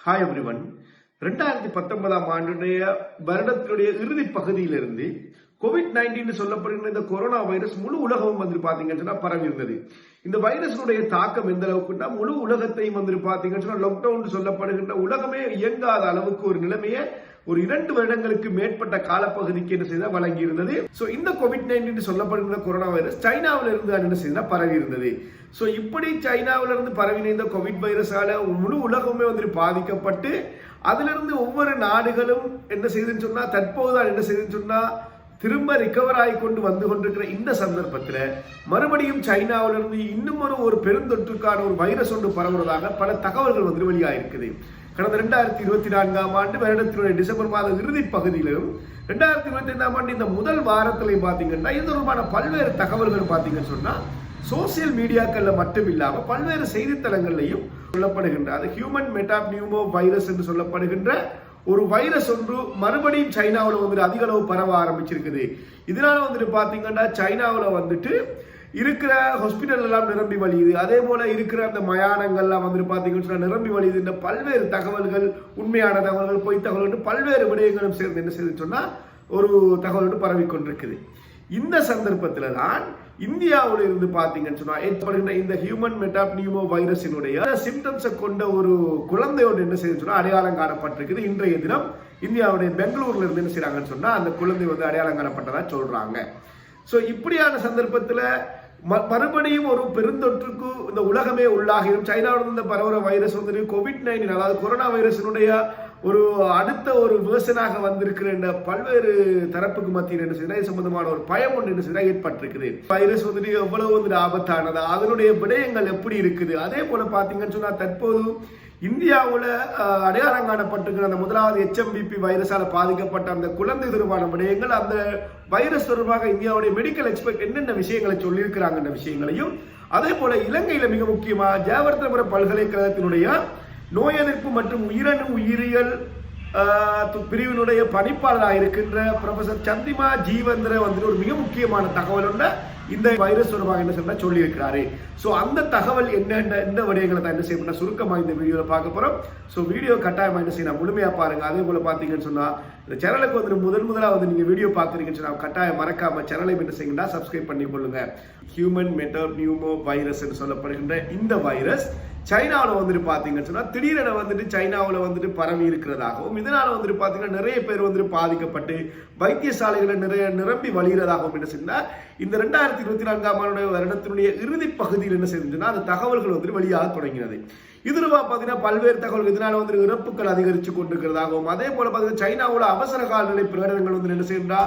Hi everyone. 2019 ஆண்டுடைய வருடத்தினுடைய இறுதி பகுதியிலிருந்து COVID-19 சொல்லப்படுகிற இந்த கொரோனா வைரஸ் முழு உலகமும் வந்து பாத்தீங்கன்னா பரவி இருந்தது. இந்த வைரஸுடைய தாக்கம் எந்த அளவுக்குன்னா முழு உலகத்தையும் வந்து பாத்தீங்கன்னா லாக்டவுன் சொல்லப்படுகின்ற உலகமே இயங்காத அளவுக்கு ஒரு நிலைமையை ஒரு 2 வருடங்களுக்கு மேற்பட்ட காலப்பகுதிக்கு என்ன செய்த வழங்கி இருந்தது. சோ இந்த COVID-19 சொல்லப்படுகிற கொரோனா வைரஸ் சைனாவில இருந்து என்ன செய்த பரவி இருந்தது. சோ இப்படி சைனாவில இருந்து பரவின இந்த கோவிட் வைரஸால முழு உலகமே வந்து பாதிக்கப்பட்டு அதிலிருந்து ஒவ்வொரு நாடுகளும் என்ன செய்துன்னு சொன்னா தற்போது என்ன செய்துன்னு சொன்னா திரும்ப ரிகவர் ஆகி கொண்டு வந்து கொண்டிருக்கிற இந்த சந்தர்ப்பத்தில் மறுபடியும் சைனாவிலிருந்து இன்னும் ஒரு பெருந்தொற்றுக்கான ஒரு வைரஸ் ஒன்று பரவுவதாக பல தகவல்கள் வந்து வெளியாகிருக்குது. கடந்த 2024 ஆண்டு வருடத்தினுடைய டிசம்பர் மாத இறுதி பகுதியிலும் 2025 ஆண்டு இந்த முதல் வாரத்திலையும் பாத்தீங்கன்னா இது தொடர்பான பல்வேறு தகவல்கள் பாத்தீங்கன்னு சொன்னா சோசியல் மீடியாக்கள்ல மட்டும் இல்லாம பல்வேறு செய்தித்தளங்கள்லையும் சொல்லப்படுகின்ற அது ஹியூமன் மெட்டாப்னியூமோ வைரஸ் என்று சொல்லப்படுகின்ற ஒரு வைரஸ் ஒன்று மறுபடியும் சைனாவில் வந்து அதிக அளவு பரவ ஆரம்பிச்சிருக்குது. இதனால வந்துட்டு பாத்தீங்கன்னா சைனாவில் வந்துட்டு இருக்கிற ஹாஸ்பிட்டல் எல்லாம் நிரம்பி வழியுது, அதே போல இருக்கிற அந்த மயானங்கள்லாம் வந்துட்டு பாத்தீங்கன்னா நிரம்பி வழியுது. இந்த பல்வேறு தகவல்கள், உண்மையான தகவல்கள், பொய் தகவல்கள், பல்வேறு விடயங்களும் சேர்ந்து என்ன செய்து சொன்னா ஒரு தகவல் பரவி கொண்டிருக்குது. இந்த சந்தர்ப்பத்தில் தான் இந்தியாவில் இருந்து பாத்தீங்கன்னு சொன்னா ஏற்படுகின்ற இந்த ஹியூமன் மெட்டாப்னியூமோ வைரஸினுடைய சிம்டம்ஸை கொண்ட ஒரு குழந்தையோடு என்ன செய்ய சொன்னா அடையாளம் காணப்பட்டிருக்குது. இன்றைய தினம் இந்தியாவுடைய பெங்களூர்ல இருந்து என்ன செய்யறாங்கன்னு சொன்னா அந்த குழந்தை வந்து அடையாளம் காணப்பட்டதா சொல்றாங்க. சோ இப்படியான சந்தர்ப்பத்துல மறுபடியும் ஒரு பெருந்தொற்றுக்கு இந்த உலகமே உள்ளாகிடும். சைனாவிலிருந்து இந்த பரவுற வைரஸ் வந்து COVID-19 அதாவது கொரோனா வைரஸினுடைய ஒரு அடுத்த ஒரு வேர்ஷனாக வந்திருக்கிற பல்வேறு தரப்புக்கு மத்தியில் என்ன செய்யணும் இது சம்பந்தமான ஒரு பயம் ஒன்று என்ன செய்ய ஏற்பட்டிருக்குது. வைரஸ் வந்துட்டு எவ்வளவு வந்துட்டு ஆபத்தானதா, அதனுடைய விடயங்கள் எப்படி இருக்குது, அதே போல பாத்தீங்கன்னு சொன்னா தற்போது இந்தியாவில் அடையாளம் காணப்பட்டிருக்கிற அந்த முதலாவது HMBP வைரஸால பாதிக்கப்பட்ட அந்த குழந்தை தொடர்பான விடயங்கள், அந்த வைரஸ் தொடர்பாக இந்தியாவுடைய மெடிக்கல் எக்ஸ்பர்ட் என்னென்ன விஷயங்களை சொல்லியிருக்கிறாங்க விஷயங்களையும், அதே போல இலங்கையில மிக முக்கியமா ஜெயவர்தனபுரம் பல்கலைக்கழகத்தினுடைய நோய் எதிர்ப்பு மற்றும் உயிரணு உயிரியல் பிரிவினுடைய பணிப்பாளராக இருக்கின்ற ப்ரொஃபசர் சந்திமா ஜீவந்திர வந்து ஒரு மிக முக்கியமான தகவல் ஒன்று இந்த வைரஸ் தொடர்பாக என்ன சொன்னா சொல்லி இருக்கிறாரு. சோ அந்த தகவல் என்ன இந்த விடயங்களை தான் என்ன செய்யணும் சுருக்கமாக இந்த வீடியோல பார்க்க போறோம். சோ வீடியோ கட்டாயமா என்ன செய்யணும் முழுமையா பாருங்க. அதே போல பாத்தீங்கன்னு சொன்னா இந்த சேனலுக்கு வந்து முதலா வந்து நீங்க வீடியோ பாக்குறீங்கன்னு சொன்னா கட்டாயம் மறக்காம சேனலை என்ன செய்யுங்கன்னா சப்ஸ்கிரைப் பண்ணி கொள்ளுங்க. ஹியூமன் மெட்டாப்னியூமோ வைரஸ் என்று சொல்லப்படுகின்ற இந்த வைரஸ் சைனாவில் வந்துட்டு பாத்தீங்கன்னு சொன்னா திடீரென வந்துட்டு சைனாவில் வந்துட்டு பரவி இருக்கிறதாகவும் இதனால வந்துட்டு பாத்தீங்கன்னா நிறைய பேர் வந்துட்டு பாதிக்கப்பட்டு வைத்தியசாலைகளை நிறைய நிரம்பி வழிகிறதாகவும் என்ன செய்யுன்னா இந்த 2024 வருடத்தினுடைய இறுதி பகுதியில் என்ன செய்யுதுன்னா அந்த தகவல்கள் வந்துட்டு வெளியாக தொடங்கினது. இதுல பாத்தீங்கன்னா பல்வேறு தகவல்கள் இதனால வந்து இறப்புகள் அதிகரிச்சு கொண்டிருக்கிறதாகவும் அதே போல பாத்தீங்கன்னா சைனாவோட அவசர காலநிலை பிரகடனங்கள் வந்து என்ன செய்யறா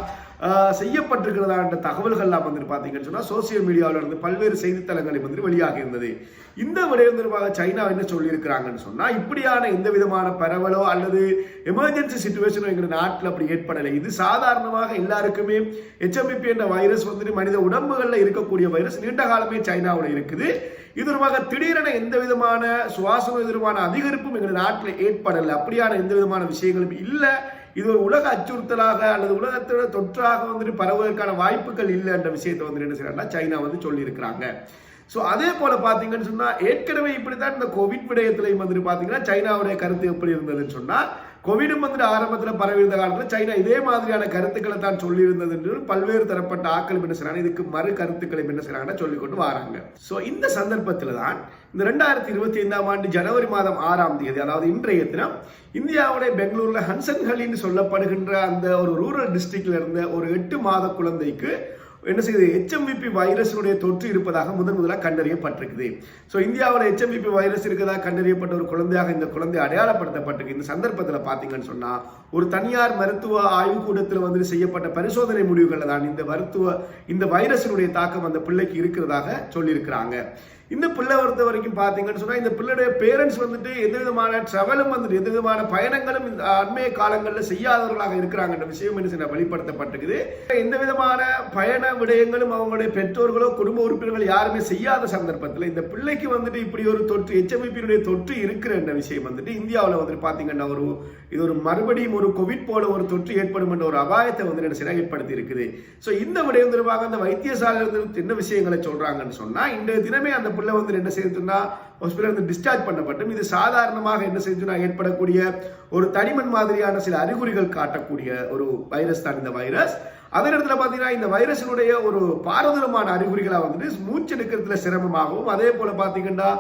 செய்யப்பட்டிருக்கிறதா என்ற தகவல்கள்லாம் வந்துட்டு பாத்தீங்கன்னு சொன்னா சோசியல் மீடியாவில் இருந்து பல்வேறு செய்தித்தளங்களில் வந்து வெளியாக இருந்தது. இந்த விடயம் தொடர்பாக சைனா என்ன சொல்லி இருக்கிறாங்கன்னு சொன்னா இப்படியான எந்த விதமான பரவலோ அல்லது எமர்ஜென்சி சிச்சுவேஷனோ எங்க நாட்டில் அப்படி ஏற்படலை. இது சாதாரணமாக எல்லாருக்குமே HMBP என்ற வைரஸ் வந்துட்டு மனித உடம்புகள்ல இருக்கக்கூடிய வைரஸ் நீண்ட காலமே சைனாவில் இருக்குது. இது தொடர்பாக திடீரென எந்த விதமான சுவாச நோய் தொடர்பான அதிகரிப்பும் எங்க நாட்டில் ஏற்படலை. அப்படியான எந்த விதமான விஷயங்களும் இல்லை. இது ஒரு உலக அச்சுறுத்தலாக அல்லது உலகத்தோட தொற்றாக வந்துட்டு பரவுவதற்கான வாய்ப்புகள் இல்லை என்ற விஷயத்தை வந்து என்ன செய்யறாங்கன்னா சைனா வந்து சொல்லி இருக்கிறாங்க. சோ அதே போல பாத்தீங்கன்னு சொன்னா ஏற்கனவே இப்படித்தான் இந்த கோவிட் விடயத்திலையும் வந்துட்டு பாத்தீங்கன்னா சைனாவுடைய கருத்து எப்படி இருந்ததுன்னு சொன்னா கோவிடும் வந்துட்டு ஆரம்பத்தில் பரவி இருந்த காலத்தில் சைனா இதே மாதிரியான கருத்துக்களை தான் சொல்லி இருந்தது என்று பல்வேறு தரப்பட்ட ஆக்கள் என்ன செய்யறாங்க இதுக்கு மறு கருத்துக்களை என்ன செய்யறாங்கன்னா சொல்லிக்கொண்டு வராங்க. சோ இந்த சந்தர்ப்பத்தில் தான் இந்த 2025 ஆண்டு ஜனவரி மாதம் 6ஆம் தேதி அதாவது இன்றைய தினம் இந்தியாவுடைய பெங்களூர்ல ஹன்சன்ஹலின்னு சொல்லப்படுகின்ற அந்த ஒரு ரூரல் டிஸ்ட்ரிக்ட்ல இருந்த ஒரு 8 மாத குழந்தைக்கு என்ன செய்யுது HMBP வைரஸுடைய தொற்று இருப்பதாக முதலாக கண்டறியப்பட்டிருக்குது. சோ இந்தியாவில் HMBP வைரஸ் இருக்கிறதாக கண்டறியப்பட்ட ஒரு குழந்தையாக இந்த குழந்தை அடையாளப்படுத்தப்பட்டிருக்கு. இந்த சந்தர்ப்பத்தில் பாத்தீங்கன்னு சொன்னா ஒரு தனியார் மருத்துவ ஆய்வுக்கூடத்தில் வந்து செய்யப்பட்ட பரிசோதனை முடிவுகள் தான் இந்த வைரஸினுடைய தாக்கம் அந்த பிள்ளைக்கு இருக்கிறதாக சொல்லியிருக்கிறாங்க. இந்த பிள்ளை பொறுத்த வரைக்கும் பாத்தீங்கன்னு சொன்னா இந்த பிள்ளையுடைய பேரண்ட்ஸ் வந்துட்டு எந்த விதமான டிராவலும் வந்துட்டு எந்த விதமான பயணங்களும் இந்த அண்மைய காலங்களில் செய்யாதவர்களாக இருக்கிறாங்க விஷயம் என்ன வெளிப்படுத்தப்பட்டிருக்குது. எந்த விதமான பயண விடயங்களும் அவங்களுடைய பெற்றோர்களோ குடும்ப உறுப்பினர்கள் யாருமே செய்யாத சந்தர்ப்பத்தில் இந்த பிள்ளைக்கு வந்துட்டு இப்படி ஒரு தொற்று HMBP தொற்று இருக்கிற விஷயம் வந்துட்டு இந்தியாவில் வந்துட்டு பாத்தீங்கன்னா ஒரு இது ஒரு மறுபடியும் ஒரு கோவிட் போல ஒரு தொற்று ஏற்படும் என்ற ஒரு அபாயத்தை வந்து என்ன செய்ய ஏற்படுத்தி இருக்குது. ஸோ இந்த விடயம் தொடர்பாக அந்த வைத்தியசாலையிலிருந்து என்ன விஷயங்களை சொல்றாங்கன்னு சொன்னா, இன்றைய தினமே அந்த பிள்ளை வந்து என்ன செய்யுதுன்னா ஹாஸ்பிட்டல் வந்து டிஸ்சார்ஜ் பண்ணப்பட்டும் இது சாதாரணமாக என்ன செய்யுதுன்னா ஏற்படக்கூடிய ஒரு தடிமன் மாதிரியான சில அறிகுறிகள் காட்டக்கூடிய ஒரு வைரஸ் தான் இந்த வைரஸ். அதே நேரத்தில் பார்த்தீங்கன்னா இந்த வைரஸினுடைய ஒரு பாரதூரமான அறிகுறிகளாக வந்துட்டு மூச்செடுக்கிறதுல சிரமமாகவும், அதே போல பார்த்தீங்கன்னா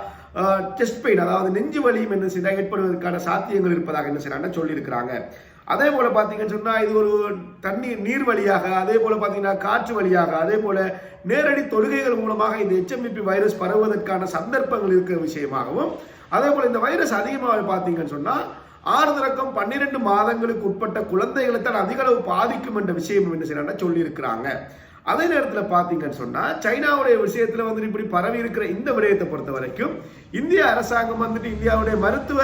செஸ்ட் பெயின், அதாவது நெஞ்சு வலியும் என்ன செய்ய ஏற்படுவதற்கான சாத்தியங்கள் இருப்பதாக என்ன செய்யறாங்க சொல்லியிருக்கிறாங்க. அதே போல பாத்தீங்கன்னு சொன்னா இது ஒரு நீர் வழியாக, அதே போல பாத்தீங்கன்னா காற்று வழியாக, அதே போல நேரடி தொடுகைகள் மூலமாக இந்த HMPV வைரஸ் பரவுவதற்கான சந்தர்ப்பங்கள் இருக்கிற விஷயமாகவும், அதே போல இந்த வைரஸ் அதிகமாக பாத்தீங்கன்னு சொன்னா 6 தொடக்கம் 12 மாதங்களுக்கு உட்பட்ட குழந்தைகளை தான் அதிக அளவு பாதிக்கும் என்ற விஷயம் என்ன செய்யறாங்க சொல்லி இருக்கிறாங்க. அதே நேரத்தில் பாத்தீங்கன்னு சொன்னா சைனாவுடைய விஷயத்துல வந்து இப்படி பரவி இருக்கிற இந்த விடயத்தை பொறுத்த வரைக்கும் இந்திய அரசாங்கம் வந்துட்டு இந்தியாவுடைய மருத்துவ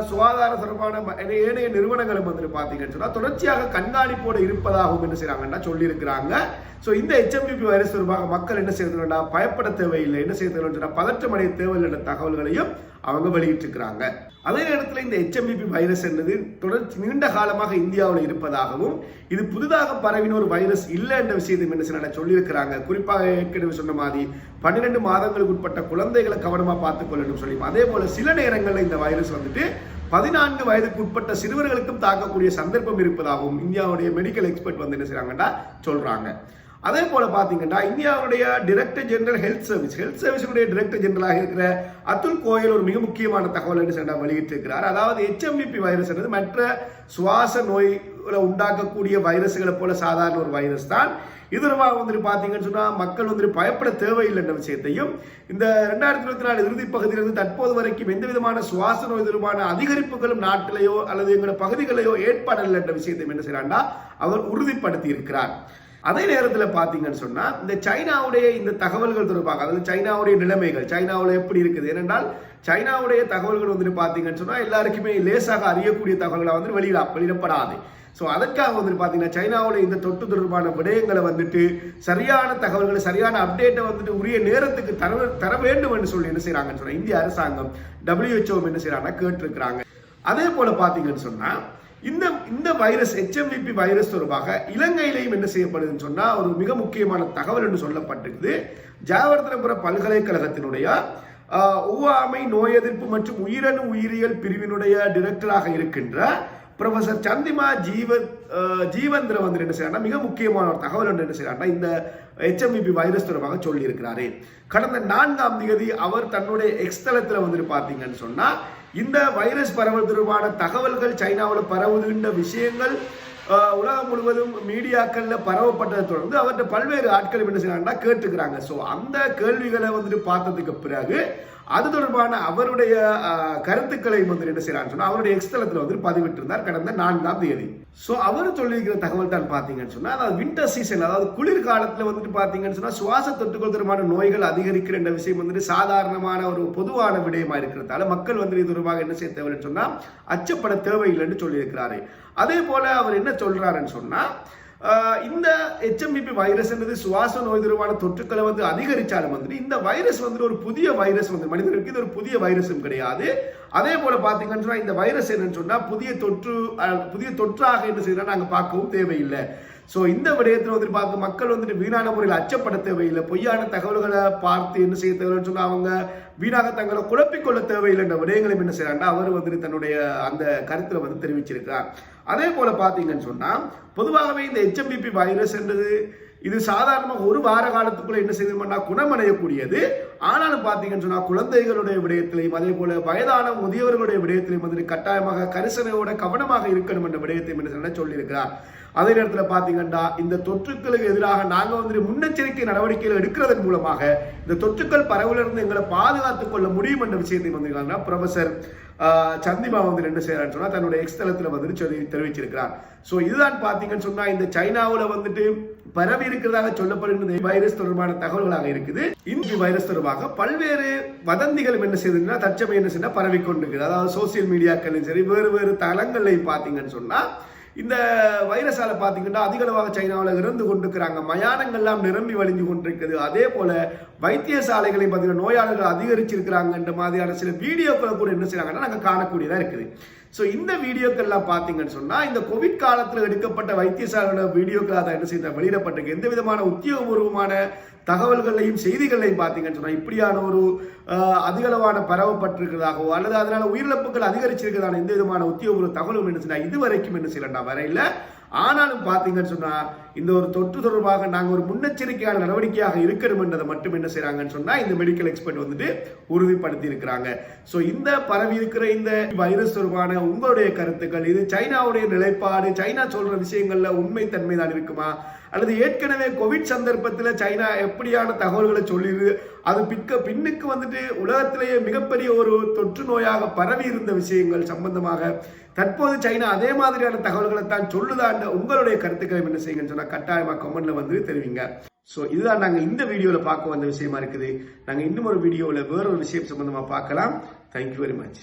சுகாதார தொடர்பான ஏனைய நிறுவனங்களும் வந்து பாத்தீங்கன்னு சொன்னா தொடர்ச்சியாக கண்காணிப்போடு இருப்பதாகவும் என்ன செய்யறாங்கன்னா சொல்லி இருக்கிறாங்க. சோ இந்த HMPV வைரஸ் தொடர்பாக மக்கள் என்ன செய்யறதுன்னா பயப்பட தேவையில்லை, என்ன செய்யறதுன்னா பதற்றம் அடைய தேவையில்லை என்ற தகவல்களையும் அவங்க வெளியிட்டிருக்கிறாங்க. அதே நேரத்தில் இந்த HMPV வைரஸ் என்பது தொடர்ச்சி நீண்ட காலமாக இந்தியாவில் இருப்பதாகவும் இது புதிதாக பரவின ஒரு வைரஸ் இல்லை என்ற விஷயத்தை என்ன செய்ய சொல்லியிருக்கிறாங்க. குறிப்பாக ஏற்கனவே சொன்ன மாதிரி 12 மாதங்களுக்கு உட்பட்ட குழந்தைகளை கவனமா பார்த்துக் கொள்ளணும் சொல்லி, அதே போல சில நேரங்களில் இந்த வைரஸ் வந்துட்டு 14 வயதுக்கு உட்பட்ட சிறுவர்களுக்கும் தாக்கக்கூடிய சந்தர்ப்பம் இருப்பதாகவும் இந்தியாவுடைய மெடிக்கல் எக்ஸ்பர்ட் வந்து என்ன செய்யறாங்கன்னா சொல்றாங்க. அதே போல பாத்தீங்கன்னா இந்தியாவுடைய டைரக்டர் ஜெனரல் ஹெல்த் சர்வீஸுடைய டைரக்டர் ஜெனரலாக இருக்கிற அதுல் கோயல் ஒரு மிக முக்கியமான தகவல் என்ன வெளியிட்டிருக்கிறார். அதாவது HMPV வைரஸ் என்பது மற்ற சுவாச நோய்களை உண்டாக்கக்கூடிய வைரஸ்களை போல சாதாரண ஒரு வைரஸ் தான். இது வந்துட்டு பாத்தீங்கன்னு சொன்னா மக்கள் வந்துட்டு பயப்பட தேவையில்லை என்ற விஷயத்தையும், இந்த 2024 இறுதி பகுதியிலிருந்து தற்போது வரைக்கும் எந்த விதமான சுவாச நோய் தொடர்பான அதிகரிப்புகளும் நாட்டிலேயோ அல்லது எங்களோட பகுதிகளிலேயோ ஏற்படலை என்ற விஷயத்தையும் என்ன செய்யறாண்டா அவர் உறுதிப்படுத்தி இருக்கிறார். அதே நேரத்தில் பாத்தீங்கன்னு சொன்னா இந்த சைனாவுடைய இந்த தகவல்கள் தொடர்பாக, அதாவது சைனாவுடைய நிலைமைகள் சைனாவில் எப்படி இருக்குது, ஏனென்றால் சைனாவுடைய தகவல்கள் வந்துட்டு பாத்தீங்கன்னு சொன்னா எல்லாருக்குமே லேசாக அறியக்கூடிய தகவல்களை வந்து வெளியிடப்படாது. ஸோ அதற்காக வந்துட்டு பார்த்தீங்கன்னா சைனாவோட இந்த தொற்று தொடர்பான விடயங்களை வந்துட்டு சரியான தகவல்களை சரியான அப்டேட்டை வந்துட்டு உரிய நேரத்துக்கு தர வேண்டும் என்று சொல்லி என்ன செய்யறாங்கன்னு சொன்னா இந்திய அரசாங்கம் WHO என்ன செய்யறாங்கன்னா கேட்டிருக்கிறாங்க. அதே போல பார்த்தீங்கன்னு சொன்னா இந்த வைரஸ் HMPV வைரஸ் தொடர்பாக இலங்கையிலையும் என்ன செய்யப்படுதுன்னு சொன்னா ஒரு மிக முக்கியமான தகவல் என்று சொல்லப்பட்டிருக்குது. ஜெயவர்தனபுர பல்கலைக்கழகத்தினுடைய ஒவ்வாமை நோய் எதிர்ப்பு மற்றும் உயிரணு உயிரியல் பிரிவினுடைய டைரக்டராக இருக்கின்ற ப்ரொஃபசர் சந்திமா ஜீவந்திர வந்து என்ன செய்யறாங்க மிக முக்கியமான ஒரு தகவல் என்ன செய்யறாங்க இந்த HMPV வைரஸ் தொடர்பாக சொல்லி இருக்கிறாரு. கடந்த 4ஆம் தேதி அவர் தன்னுடைய எக்ஸ்தலத்தில் வந்துட்டு பாத்தீங்கன்னு சொன்னா இந்த வைரஸ் பரவல் தொடர்பான தகவல்கள் சைனாவில் பரவுகின்ற விஷயங்கள் உலகம் முழுவதும் மீடியாக்கள்ல பரவப்பட்டதை தொடர்ந்து அவர்கிட்ட பல்வேறு ஆட்கள் என்ன செய்யறாங்கன்னா கேட்டுக்கிறாங்க. ஸோ அந்த கேள்விகளை வந்துட்டு பார்த்ததுக்கு பிறகு அது தொடர்பான அவருடைய கருத்துக்களை வந்து என்ன செய்யறான்னு சொன்னா அவருடைய எக்ஸ்தலத்தில் வந்து பதிவிட்டிருந்தார் கடந்த 4ஆம் தேதி. ஸோ அவர் சொல்லியிருக்கிற தகவல் தான் பாத்தீங்கன்னு சொன்னா அதாவது வின்டர் சீசன், அதாவது குளிர்காலத்தில் வந்துட்டு பாத்தீங்கன்னு சொன்னா சுவாச தொற்றுகள் தொடர்பான நோய்கள் அதிகரிக்கிற என்ற விஷயம் வந்துட்டு சாதாரணமான ஒரு பொதுவான விடயமா இருக்கிறதால மக்கள் வந்து இது தொடர்பாக என்ன செய்ய தேவைன்னு சொன்னா அச்சப்பட தேவையில்லைன்னு சொல்லியிருக்கிறாரு. அதே போல அவர் என்ன சொல்றாருன்னு சொன்னா இந்த HMPV வைரஸ் என்பது சுவாச நோய் தொடர்பான தொற்றுக்களை வந்து அதிகரிச்சாலும் வந்துட்டு இந்த வைரஸ் வந்துட்டு ஒரு புதிய வைரஸ் வந்து மனிதர்களுக்கு இது ஒரு புதிய வைரஸும் கிடையாது. அதே போல பாத்தீங்கன்னா இந்த வைரஸ் என்னன்னு சொன்னா புதிய தொற்றாக என்ன செய்யறா நாங்க பார்க்கவும் தேவையில்லை. சோ இந்த விடயத்தில் வந்துட்டு பார்க்க மக்கள் வந்துட்டு வீணான முறையில் அச்சப்பட தேவையில்லை, பொய்யான தகவல்களை பார்த்து என்ன செய்ய தேவைன்னு சொன்னா அவங்க வீணாக தங்களை குழப்பிக்கொள்ள தேவையில்லை என்ற விடயங்களையும் என்ன செய்யறாங்க அவர் வந்துட்டு தன்னுடைய அந்த கருத்துல வந்து தெரிவிச்சிருக்கிறார். அதே போல பாத்தீங்கன்னு சொன்னா பொதுவாகவே இந்த HMPV வைரஸ் என்றது இது சாதாரணமாக ஒரு வார காலத்துக்குள்ள என்ன செய்யணும்னா குணமடையக்கூடியது. ஆனாலும் பாத்தீங்கன்னு சொன்னா குழந்தைகளுடைய விடயத்திலையும் அதே போல வயதான முதியவர்களுடைய விடயத்திலையும் வந்து கட்டாயமாக கரிசனையோட கவனமாக இருக்கணும் என்ற விடயத்தையும் என்ன சொல்லி இருக்கிறார். அதே நேரத்தில் பாத்தீங்கன்னா இந்த தொற்றுக்களுக்கு எதிராக நாங்க வந்து முன்னெச்சரிக்கை நடவடிக்கைகள் எடுக்கிறதன் மூலமாக இந்த தொற்றுக்கள் பரவலிருந்து எங்களை பாதுகாத்துக் கொள்ள முடியும் என்ற விஷயத்தை வந்து ப்ரொஃபசர் சந்திமா வந்து என்ன செய்யறான்னு சொன்னா தன்னுடைய எக்ஸ்தலத்துல வந்துட்டு தெரிவிச்சிருக்கிறார். சோ இதுதான் பாத்தீங்கன்னு சொன்னா இந்த சைனாவுல வந்துட்டு பரவி இருக்கிறதாக சொல்லப்படுகிற வைரஸ் தொடர்பான தகவல்களாக இருக்குது. இந்த வைரஸ் தொடர்பாக பல்வேறு வதந்திகள் என்ன செய்யுதுன்னா தற்சமயம் என்ன செய்ய பரவி கொண்டிருக்குது. அதாவது சோசியல் மீடியாக்களும் சரி வேறு தளங்கள்லையும் பாத்தீங்கன்னு சொன்னா இந்த வைரஸால பாத்தீங்கன்னா அதிக அளவாக சைனாவில் இறந்து கொண்டிருக்கிறாங்க, மயானங்கள்லாம் நிரம்பி வழிஞ்சு கொண்டிருக்குது. அதே போல வைத்தியசாலைகளை பார்த்தீங்கன்னா நோயாளர்கள் அதிகரிச்சிருக்கிறாங்கன்ற மாதிரியான சில வீடியோக்களை கூட என்ன செய்யறாங்கன்னா நாங்க காணக்கூடியதா இருக்குது. சோ இந்த வீடியோக்கள்லாம் பாத்தீங்கன்னு சொன்னா இந்த கோவிட் காலத்துல எடுக்கப்பட்ட வைத்தியசாலையோட வீடியோக்கள் அதை என்ன செய்ய வெளியிடப்பட்டிருக்கு. எந்த விதமான உத்தியோகபூர்வமான தகவல்களையும் செய்திகளையும் பார்த்தீங்கன்னு சொன்னா இப்படியான ஒரு அதிகளவான பரவப்பட்டிருக்கிறதாகவோ அல்லது அதனால உயிரிழப்புகள் அதிகரிச்சிருக்கிறதான எந்த விதமான உத்தியோகபூர்வ தகவலும் என்ன செய்யலாம் இதுவரைக்கும் என்ன செய்யலண்டா வரையில. ஆனாலும் பாத்தீங்கன்னு சொன்னா இந்த ஒரு தொற்று தொடர்பாக நாங்க ஒரு முன்னெச்சரிக்கையான நடவடிக்கையாக இருக்கணும் என்றதை மட்டும் என்ன செய்யறாங்கன்னு சொன்னா இந்த மெடிக்கல் எக்ஸ்பர்ட் வந்துட்டு உறுதிப்படுத்தி இருக்கிறாங்க. சோ இந்த பரவி இருக்கிற இந்த வைரஸ் தொடர்பான உங்களுடைய கருத்துக்கள், இது சைனாவுடைய நிலைப்பாடு, சைனா சொல்ற விஷயங்கள்ல உண்மை தன்மை தான் இருக்குமா அல்லது ஏற்கனவே கோவிட் சந்தர்ப்பத்தில் சைனா எப்படியான தகவல்களை சொல்லிடு அது பின்னுக்கு வந்துட்டு உலகத்திலேயே மிகப்பெரிய ஒரு தொற்று நோயாக பரவி இருந்த விஷயங்கள் சம்பந்தமாக தற்போது சைனா அதே மாதிரியான தகவல்களை தான் சொல்லுதான் உங்களுடைய கருத்துக்களை என்ன செய்யுங்கன்னு சொன்னா கட்டாயமா கமெண்ட்ல வந்து தெரிவிங்க. சோ இதுதான் நாங்க இந்த வீடியோல பார்க்க வந்த விஷயமா இருக்குது. நாங்க இன்னும் ஒரு வீடியோல வேற ஒரு விஷயம் சம்பந்தமா பார்க்கலாம். Thank you very much.